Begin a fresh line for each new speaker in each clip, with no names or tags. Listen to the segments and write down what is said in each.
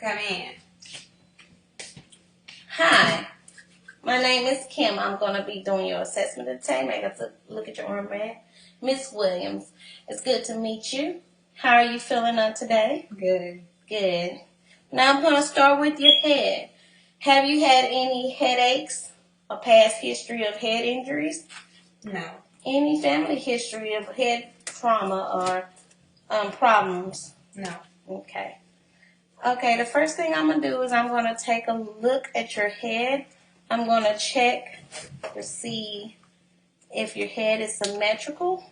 Come in.
Hi, my name is Kim. I'm going to be doing your assessment today. Make us look at your armband. Miss Williams, it's good to meet you. How are you feeling on today?
Good.
Good. Now I'm going to start with your head. Have you had any headaches, a past history of head injuries?
No.
Any family history of head trauma or problems?
No.
Okay. Okay, the first thing I'm going to do is I'm going to take a look at your head. I'm going to check to see if your head is symmetrical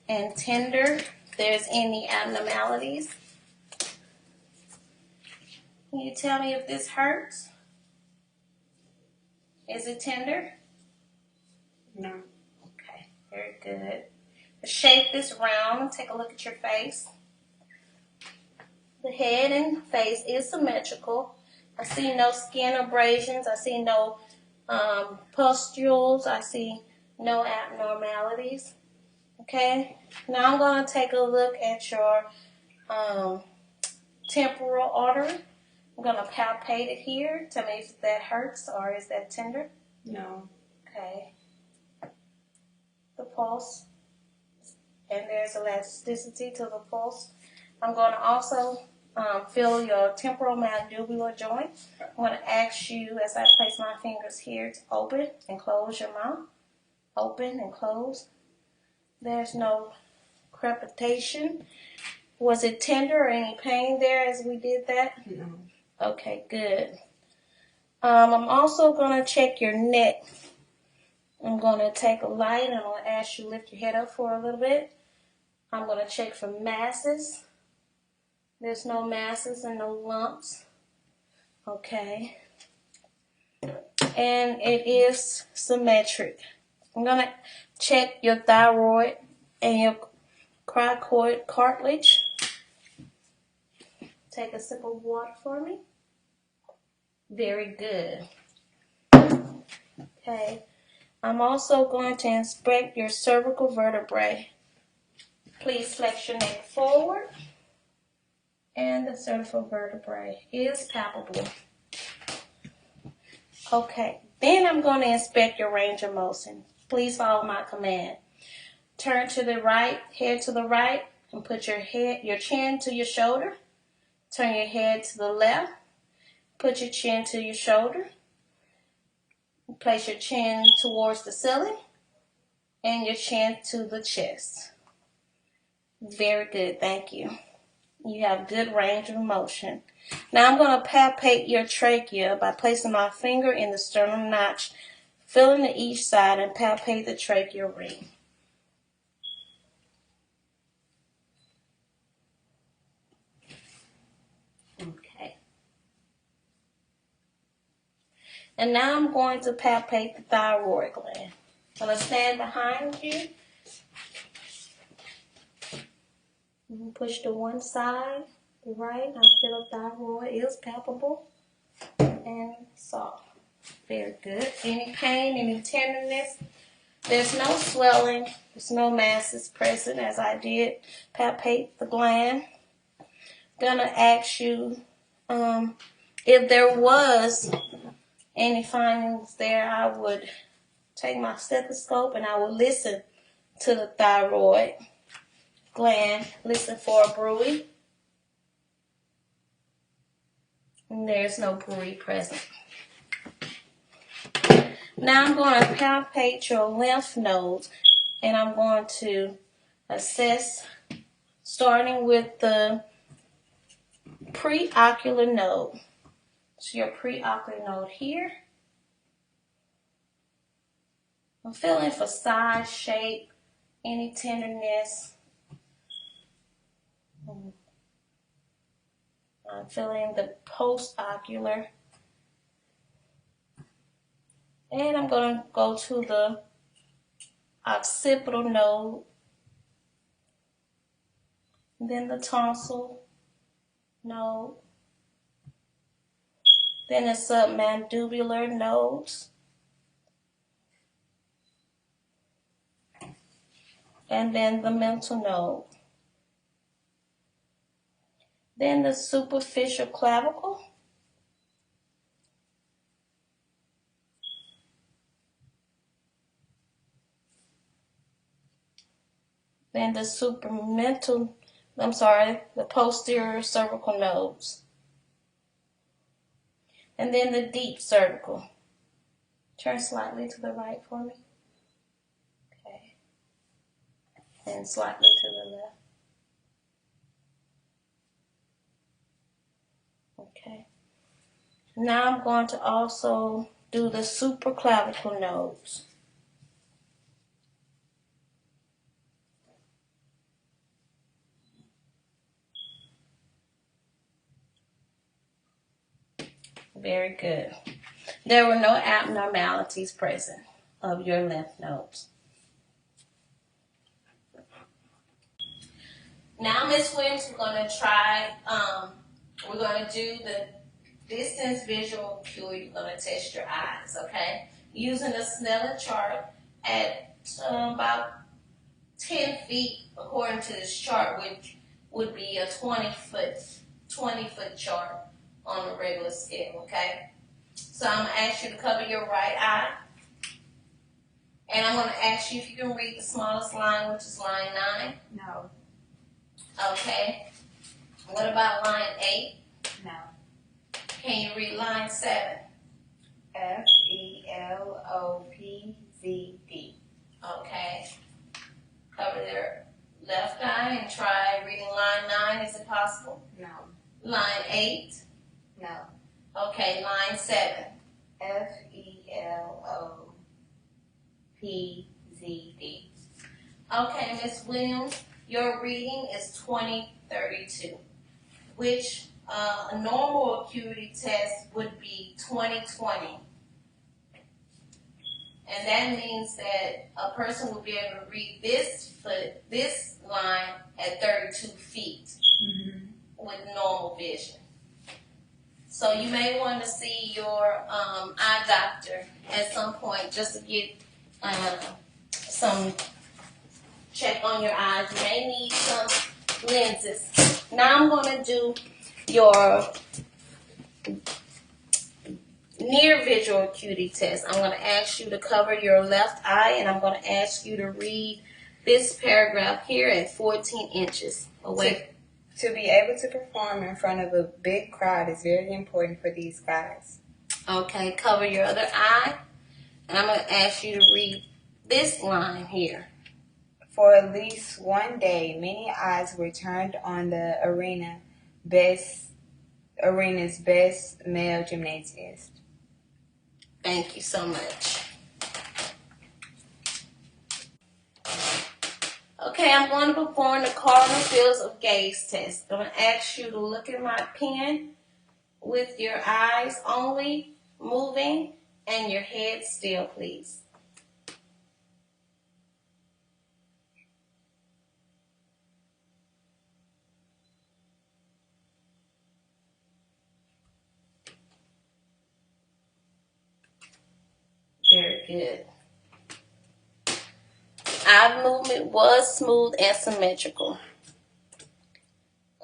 and tender. If there's any abnormalities. Can you tell me if this hurts? Is it tender?
No.
Okay, very good. The shape is round. Take a look at your face. The head and face is symmetrical. I see no skin abrasions. I see no pustules. I see no abnormalities. Okay. Now I'm going to take a look at your temporal artery. I'm going to palpate it here. Tell me if that hurts or is that tender.
No.
Okay. The pulse. And there's elasticity to the pulse. I'm going to also feel your temporal mandibular joint. I'm going to ask you, as I place my fingers here, to open and close your mouth. Open and close. There's no crepitation. Was it tender or any pain there as we did that?
No.
Okay, good. I'm also going to check your neck. I'm going to take a light and I'm going to ask you to lift your head up for a little bit. I'm going to check for masses. There's no masses and no lumps. Okay. And it is symmetric. I'm going to check your thyroid and your cricoid cartilage. Take a sip of water for me. Very good. Okay. I'm also going to inspect your cervical vertebrae. Please flex your neck forward. And the cervical vertebrae is palpable. Okay. Then I'm going to inspect your range of motion. Please follow my command. Turn to the right, head to the right, and put your chin to your shoulder. Turn your head to the left. Put your chin to your shoulder. Place your chin towards the ceiling and your chin to the chest. Very good, thank you. You have good range of motion. Now I'm going to palpate your trachea by placing my finger in the sternum notch, feeling to each side and palpate the tracheal ring. Okay. And now I'm going to palpate the thyroid gland. I'm going to stand behind you. Push to one side, the right. I feel the thyroid is palpable and soft. Very good. Any pain, any tenderness? There's no swelling. There's no masses present as I did palpate the gland. Gonna ask you if there was any findings there, I would take my stethoscope and I would listen to the thyroid gland, listen for a bruit. And there's no bruit present. Now I'm going to palpate your lymph nodes and I'm going to assess starting with the preocular node. So your preocular node here. I'm feeling for size, shape, any tenderness. I'm feeling the postocular. And I'm going to go to the occipital node. Then the tonsil node. Then the submandibular nodes. And then the mental node. Then the superficial clavicle. Then the the posterior cervical nose. And then the deep cervical. Turn slightly to the right for me. Okay. And slightly to the left. Okay. Now I'm going to also do the supraclavicle nose. Very good. There were no abnormalities present of your lymph nodes. Now, Ms. Williams, we're going to do the distance visual acuity. You're going to test your eyes, okay? Using the Snellen chart at about 10 feet, according to this chart, which would be a 20-foot chart on a regular scale, okay? So I'm going to ask you to cover your right eye. And I'm going to ask you if you can read the smallest line, which is line 9.
No.
Okay. What about line 8?
No.
Can you read line 7?
FELOPZD.
Okay. Cover their left eye and try reading line 9. Is it possible?
No.
Line 8?
No.
Okay, line 7.
FELOPZD.
Okay, Ms. Williams, your reading is 2032, which a normal acuity test would be 2020. And that means that a person would be able to read this line at 32 feet with normal vision. So you may want to see your eye doctor at some point just to get some check on your eyes. You may need some lenses. Now I'm going to do your near visual acuity test. I'm going to ask you to cover your left eye, and I'm going to ask you to read this paragraph here at 14 inches away.
To be able to perform in front of a big crowd is very important for these guys.
Okay, cover your other eye, and I'm going to ask you to read this line here.
For at least one day, many eyes were turned on the arena's best male gymnasiast.
Thank you so much. Okay, I'm going to perform the cardinal fields of gaze test. I'm going to ask you to look at my pen with your eyes only moving and your head still, please. Very good. Eye movement was smooth and symmetrical.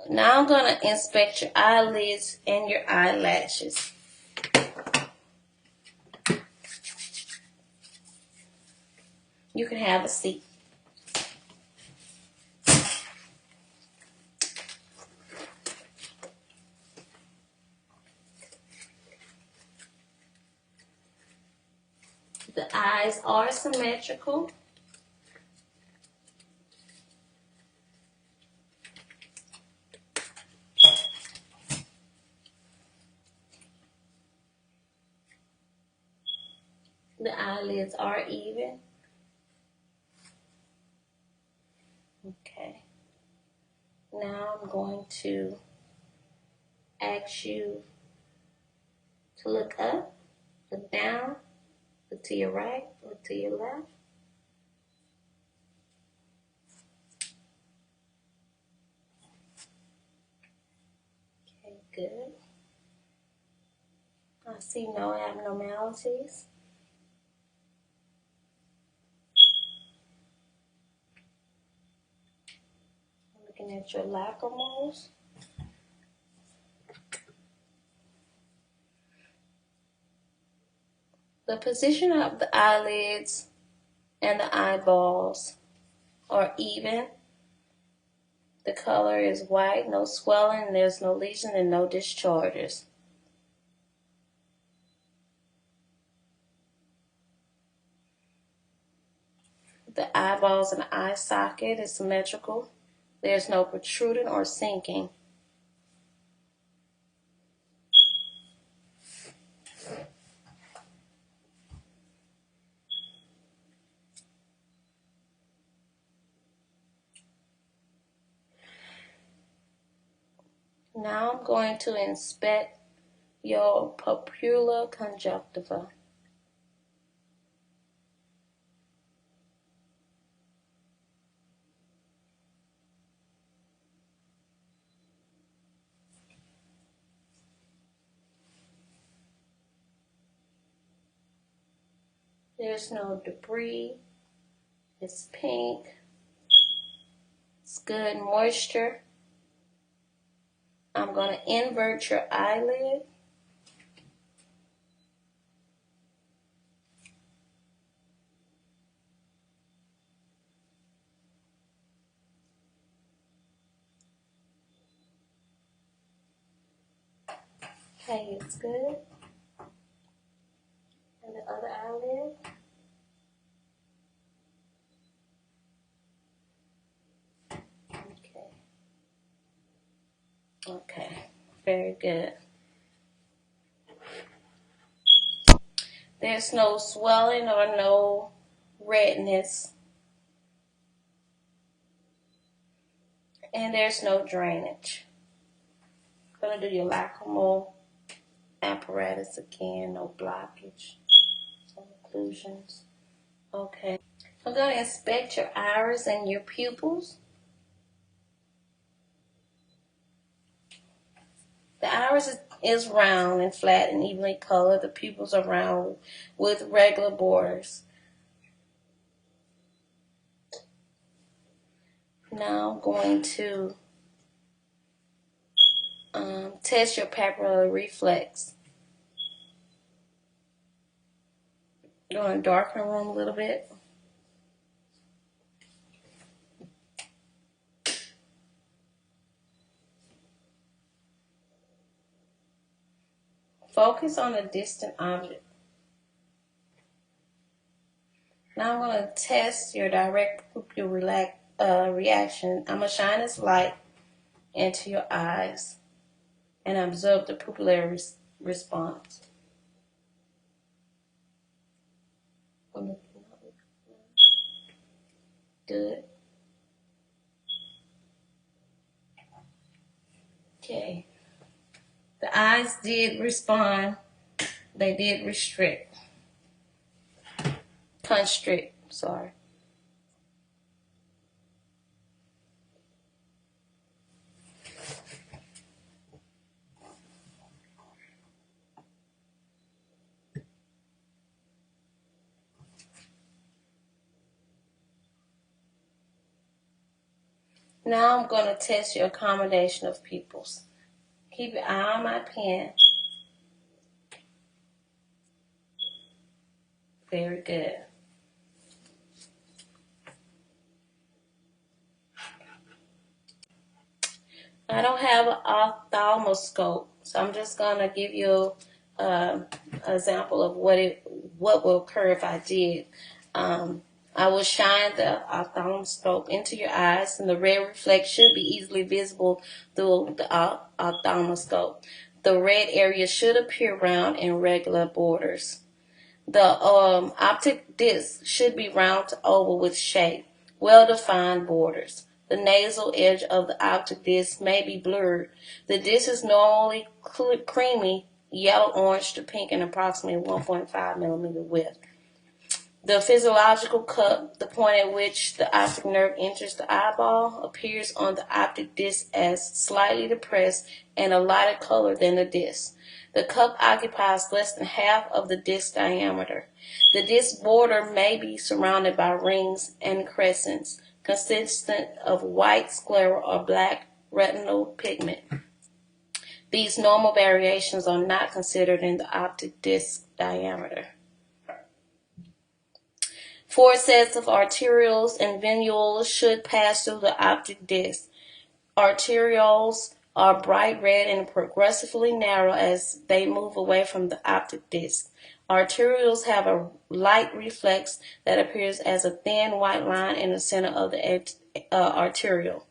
Now I'm going to inspect your eyelids and your eyelashes. You can have a seat. The eyes are symmetrical. The eyelids are even. Okay. Now I'm going to ask you to look up, look down, look to your right, look to your left. Okay, good. I see no abnormalities. Looking at your lacrimals. The position of the eyelids and the eyeballs are even. The color is white, no swelling, there's no lesion and no discharges. The eyeballs and the eye socket is symmetrical. There's no protruding or sinking. Now I'm going to inspect your pupilla conjunctiva. There's no debris. It's pink. It's good moisture. I'm going to invert your eyelid. Okay, it's good. And the other eyelid. Okay, very good. There's no swelling or no redness. And there's no drainage. I'm going to do your lacrimal apparatus again. No blockage. No occlusions. Okay. I'm going to inspect your iris and your pupils. The iris is round and flat and evenly colored. The pupils are round with regular borders. Now I'm going to test your papillary reflex. I'm going to darken the room a little bit. Focus on a distant object. Now I'm going to test your direct pupil reaction. I'm going to shine this light into your eyes and observe the pupillary response. Good. Okay. The eyes did respond. They did constrict, sorry. Now I'm going to test your accommodation of pupils. Keep your eye on my pen. Very good. I don't have an ophthalmoscope, so I'm just going to give you an example of what will occur if I did. I will shine the ophthalmoscope into your eyes, and the red reflex should be easily visible through the ophthalmoscope. The red area should appear round and regular borders. The optic disc should be round to oval with shape, well-defined borders. The nasal edge of the optic disc may be blurred. The disc is normally creamy, yellow-orange to pink, and approximately 1.5 millimeter width. The physiological cup, the point at which the optic nerve enters the eyeball, appears on the optic disc as slightly depressed and a lighter color than the disc. The cup occupies less than half of the disc diameter. The disc border may be surrounded by rings and crescents, consistent of white sclera or black retinal pigment. These normal variations are not considered in the optic disc diameter. 4 sets of arterioles and venules should pass through the optic disc. Arterioles are bright red and progressively narrow as they move away from the optic disc. Arterioles have a light reflex that appears as a thin white line in the center of the arteriole.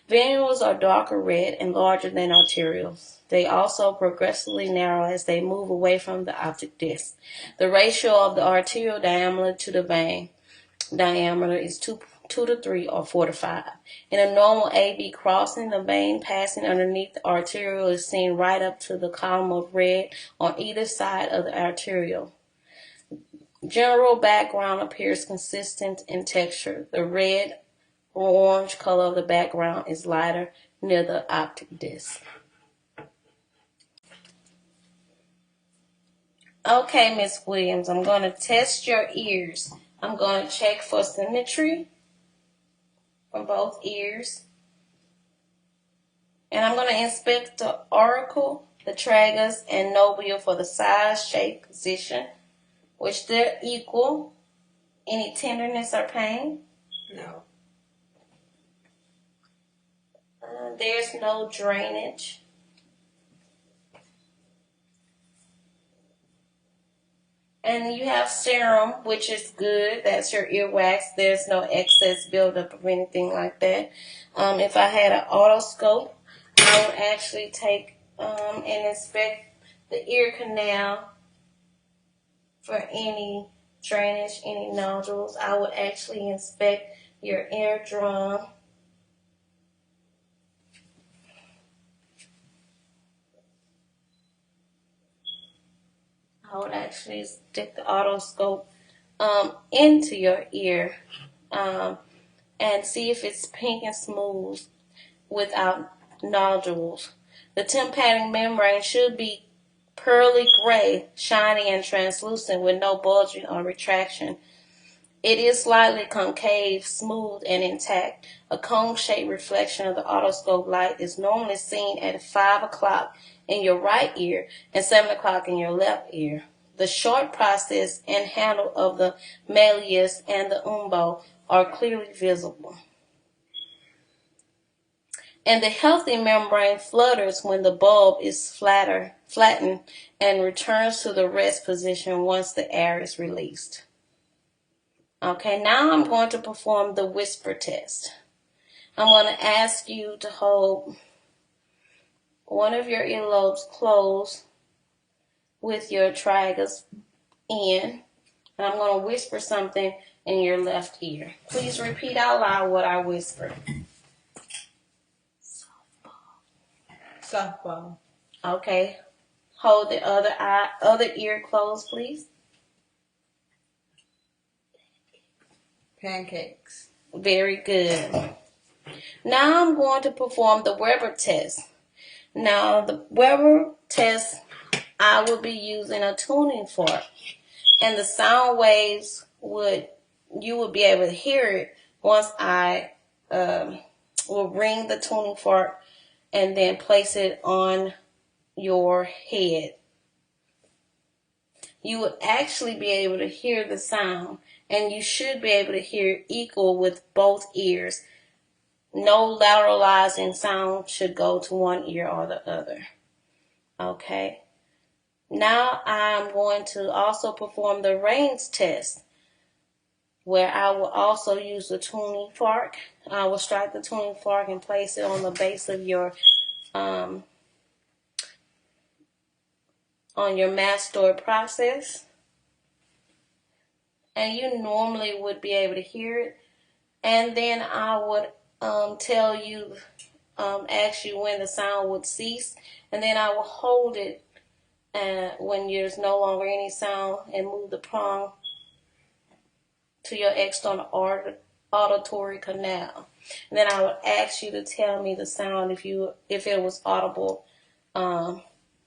Venules are darker red and larger than arterioles. They also progressively narrow as they move away from the optic disc. The ratio of the arterial diameter to the vein diameter is 2 to 3 or 4 to 5. In a normal AB crossing, the vein passing underneath the arteriole is seen right up to the column of red on either side of the arteriole. General background appears consistent in texture. The red or orange color of the background is lighter near the optic disc. Okay, Miss Williams, I'm going to test your ears. I'm going to check for symmetry from both ears. And I'm going to inspect the auricle, the tragus, and nobile for the size, shape, position, which they're equal. Any tenderness or pain?
No.
There's no drainage. And you have serum, which is good. That's your earwax. There's no excess buildup of anything like that. If I had an otoscope, I would actually take and inspect the ear canal for any drainage, any nodules. I would actually inspect your eardrum. I would actually stick the otoscope into your ear and see if it's pink and smooth without nodules. The tympanic membrane should be pearly gray, shiny, and translucent with no bulging or retraction. It is slightly concave, smooth, and intact. A cone-shaped reflection of the otoscope light is normally seen at 5 o'clock in your right ear and 7 o'clock in your left ear. The short process and handle of the malleus and the umbo are clearly visible. And the healthy membrane flutters when the bulb is flattened and returns to the rest position once the air is released. Okay, now I'm going to perform the whisper test. I'm going to ask you to hold one of your earlobes closed with your tragus in, and I'm going to whisper something in your left ear. Please repeat out loud what I whispered.
Softball.
Okay, hold the other ear closed, please.
Pancakes.
Very good. Now I'm going to perform the Weber test. Now the Weber test, I will be using a tuning fork, and the sound waves you would be able to hear it once I will ring the tuning fork and then place it on your head. You would actually be able to hear the sound, and you should be able to hear it equal with both ears. No lateralizing sound should go to one ear or the other. Okay. Now I'm going to also perform the range test, where I will also use the tuning fork. I will strike the tuning fork and place it on the base of your on your mastoid process. And you normally would be able to hear it. And then I would tell you, ask you when the sound would cease, and then I will hold it when there's no longer any sound and move the prong to your external auditory canal. And then I would ask you to tell me the sound if it was audible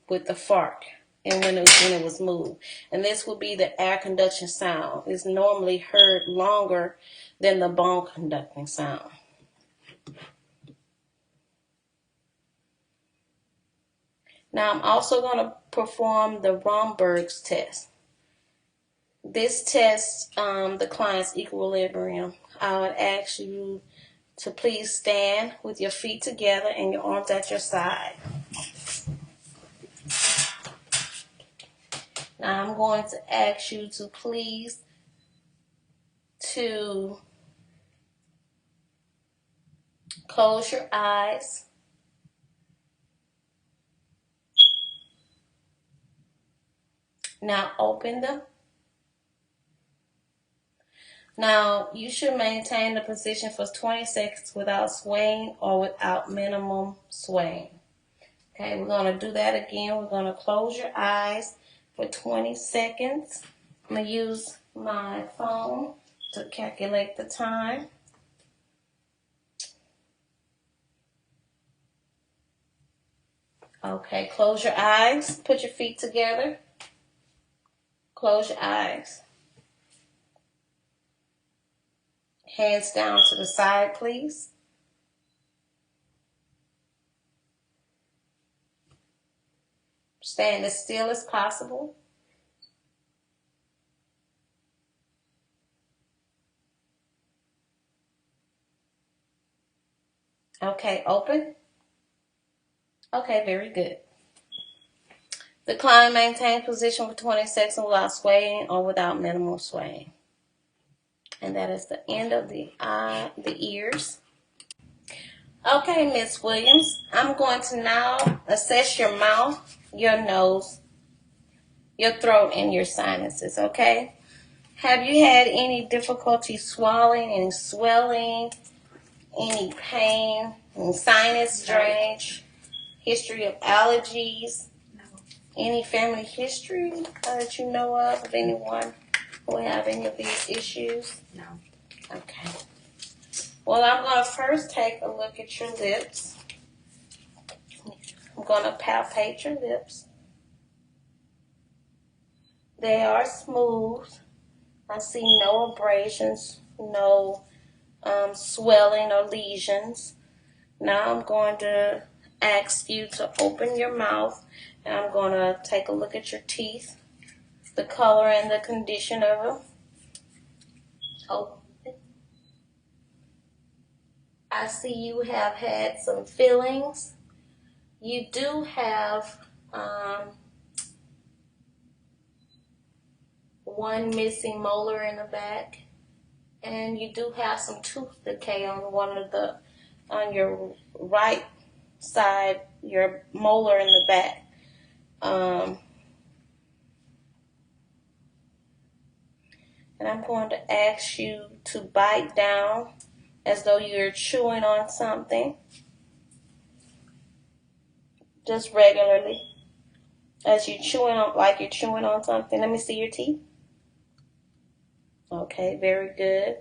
with the fork and when it was moved. And this would be the air conduction sound. It's normally heard longer than the bone conducting sound. Now I'm also going to perform the Romberg's test. This tests the client's equilibrium. I would ask you to please stand with your feet together and your arms at your side. Now I'm going to ask you to please to close your eyes. Now open them. Now you should maintain the position for 20 seconds without swaying or without minimum swaying. Okay, we're going to do that again. We're going to close your eyes for 20 seconds. I'm going to use my phone to calculate the time. Okay, close your eyes. Put your feet together. Close your eyes. Hands down to the side, please. Stand as still as possible. Okay, open. Okay, very good. The client maintains position for 20 seconds without swaying or without minimal swaying. And that is the end of the ears. Okay, Miss Williams, I'm going to now assess your mouth, your nose, your throat, and your sinuses, okay? Have you had any difficulty swallowing, any swelling, any pain, any sinus drainage, history of allergies, any family history that you know of anyone who have any of these issues?
No.
Okay. Well, I'm going to first take a look at your lips. I'm going to palpate your lips. They are smooth. I see no abrasions, no swelling or lesions. Now I'm going to ask you to open your mouth, and I'm going to take a look at your teeth, the color and the condition of them. Open. I see you have had some fillings. You do have one missing molar in the back, and you do have some tooth decay on your right side, your molar in the back. And I'm going to ask you to bite down as though you're chewing on something, just regularly, as you're chewing on, like you're chewing on something. Let me see your teeth. Okay, very good.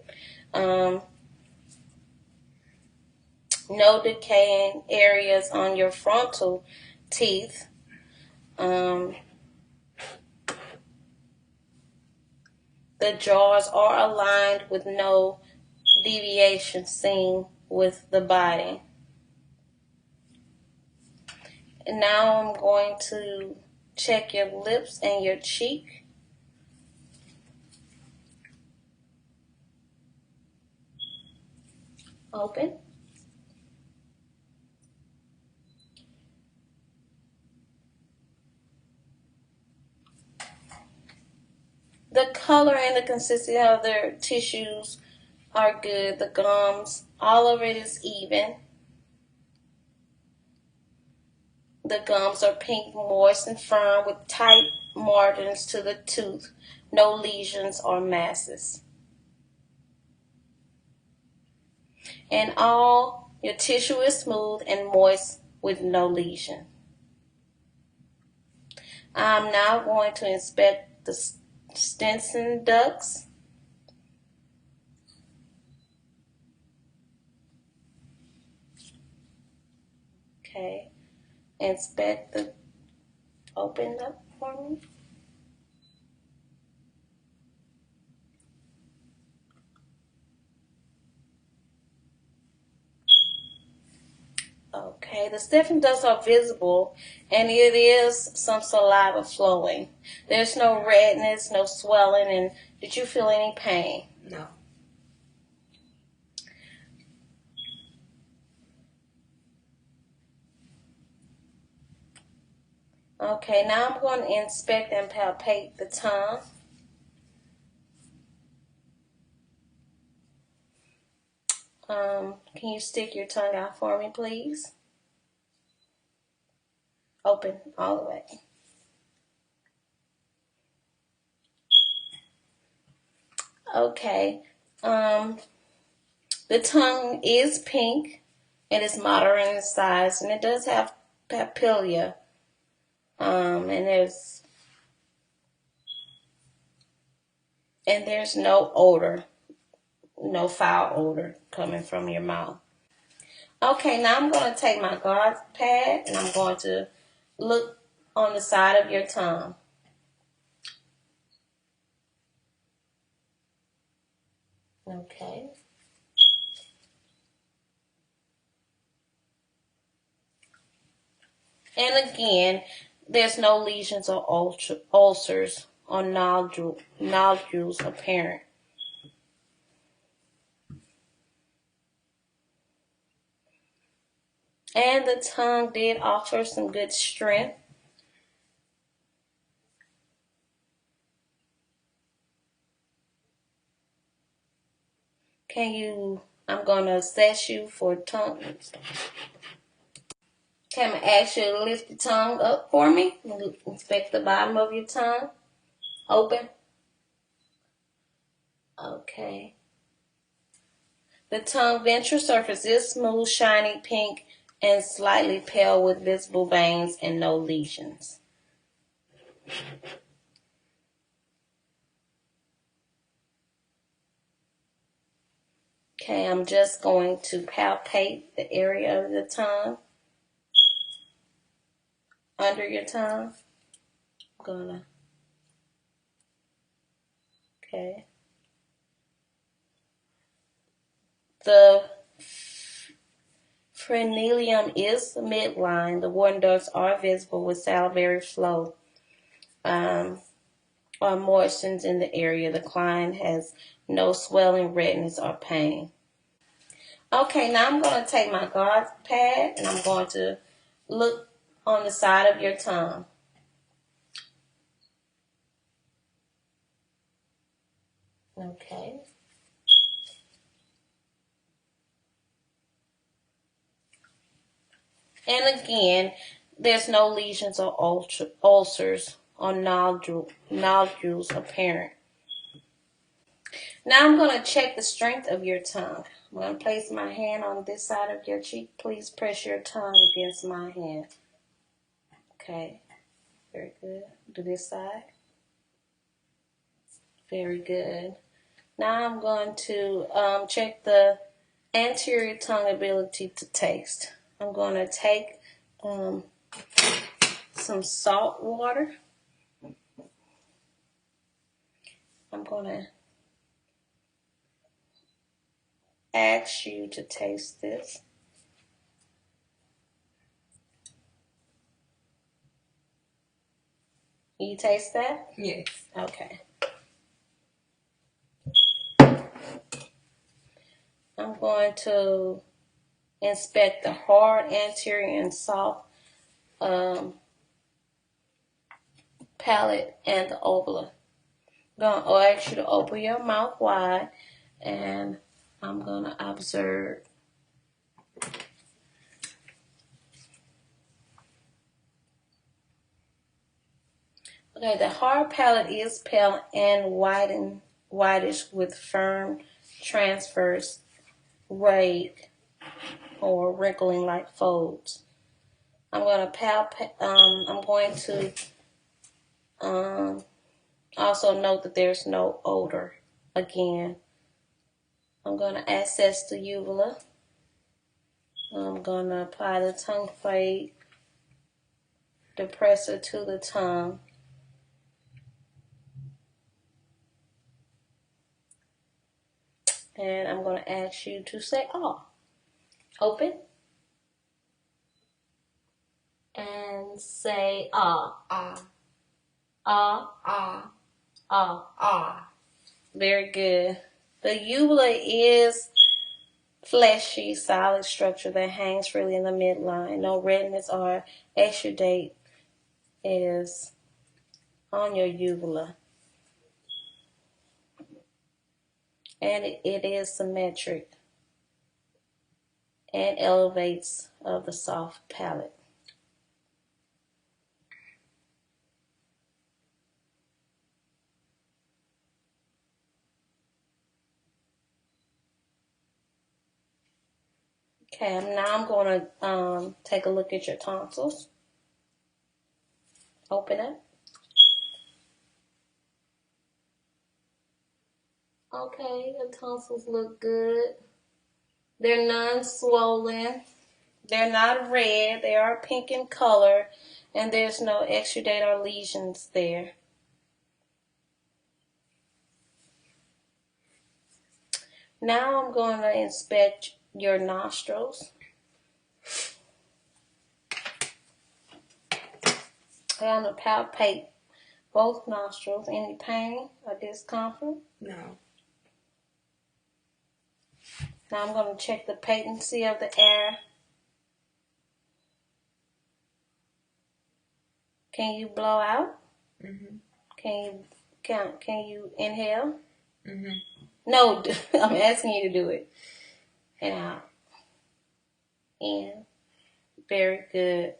No decaying areas on your frontal teeth. The jaws are aligned with no deviation seen with the biting. And now I'm going to check your lips and your cheek. Open. The color and the consistency of their tissues are good. The gums, all of it is even. The gums are pink, moist, and firm with tight margins to the tooth. No lesions or masses. And all your tissue is smooth and moist with no lesion. I'm now going to inspect the Stenson ducts. Okay. Inspect the, open up for me. Okay. Okay, the stiffness does are visible, and it is some saliva flowing. There's no redness, no swelling, and did you feel any pain?
No.
Okay, now I'm going to inspect and palpate the tongue. Can you stick your tongue out for me, please? Open all the way. Okay. The tongue is pink. It is moderate in size, and it does have papilla. And there's no odor, no foul odor coming from your mouth. Okay, now I'm going to take my guard pad and I'm going to look on the side of your tongue. Okay. And again, there's no lesions or ulcers or nodules apparent. And the tongue did offer some good strength. I'm going to assess you for tongue. Can I ask you to lift the tongue up for me? Inspect the bottom of your tongue. Open. Okay. The tongue ventral surface is smooth, shiny, pink, and slightly pale with visible veins and no lesions. Okay, I'm just going to palpate the area of the tongue, under your tongue. Okay. The frenulum is midline. The warden ducts are visible with salivary flow or moistures in the area. The client has no swelling, redness, or pain. Okay, now I'm going to take my guard pad and I'm going to look on the side of your tongue. Okay. And again, there's no lesions or ulcers or nodules apparent. Now I'm going to check the strength of your tongue. I'm going to place my hand on this side of your cheek. Please press your tongue against my hand. Okay, very good. Do this side. Very good. Now I'm going to check the anterior tongue ability to taste. I'm going to take some salt water. I'm going to ask you to taste this. You taste that?
Yes.
Okay. I'm going to inspect the hard anterior and soft palate and the uvula. I'm going to ask you to open your mouth wide and I'm going to observe. Okay, the hard palate is pale and whitish with firm transverse rayed or wrinkling like folds. I'm going to also note that there's no odor. Again, I'm going to access the uvula. I'm going to apply the tongue fade depressor to the tongue. And I'm going to ask you to say, "Oh." Open. and say ah.
Ah.
Ah.
Ah.
Ah.
Ah.
Very good. The uvula is fleshy, solid structure that hangs freely in the midline. No redness or exudate is on your uvula. And it is symmetric and elevates of the soft palate. Okay, now I'm going to take a look at your tonsils. Open up. Okay, your tonsils look good. They're non-swollen. They're not red. They are pink in color, and there's no exudate or lesions there. Now I'm going to inspect your nostrils. I'm going to palpate both nostrils. Any pain or discomfort?
No.
Now I'm going to check the patency of the air. Can you blow out?
Mhm.
Can you inhale?
Mhm.
No, I'm asking you to do it. And out. In. Very good.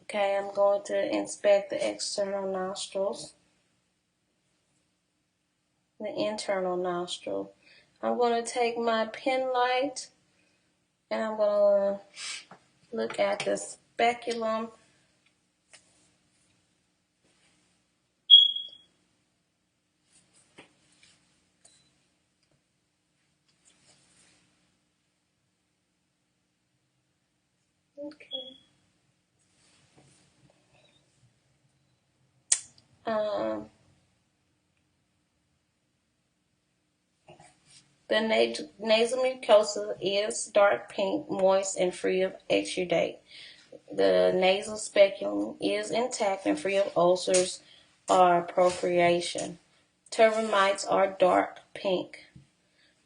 Okay, I'm going to inspect the external nostrils. The internal nostril. I'm going to take my pen light and I'm going to look at the speculum. Okay. The nasal mucosa is dark pink, moist, and free of exudate. The nasal speculum is intact and free of ulcers or perforation. Termites are dark pink.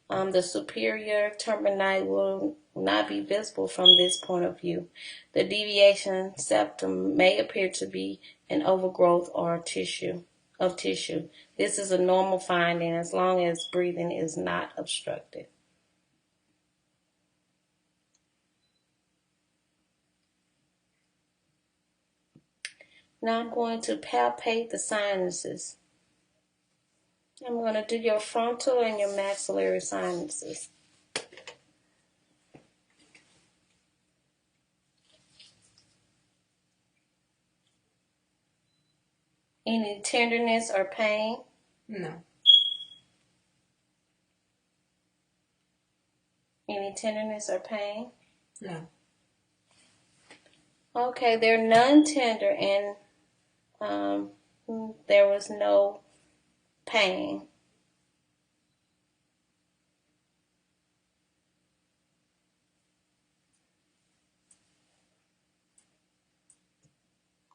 The superior termini will not be visible from this point of view. The deviation septum may appear to be an overgrowth or tissue. This is a normal finding as long as breathing is not obstructed. Now I'm going to palpate the sinuses. I'm going to do your frontal and your maxillary sinuses. Any tenderness or pain?
No.
Any tenderness or pain?
No.
Okay, they're non-tender and there was no pain.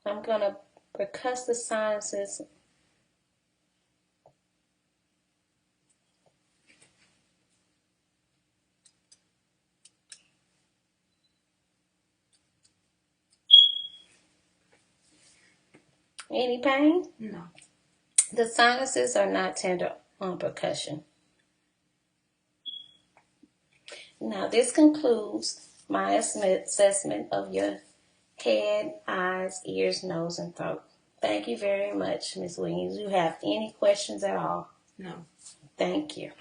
I'm going to percuss the sinuses. Any pain?
No.
The sinuses are not tender on percussion. Now this concludes my assessment of your head, eyes, ears, nose, and throat. Thank you very much, Ms. Williams. Do you have any questions at all?
No.
Thank you.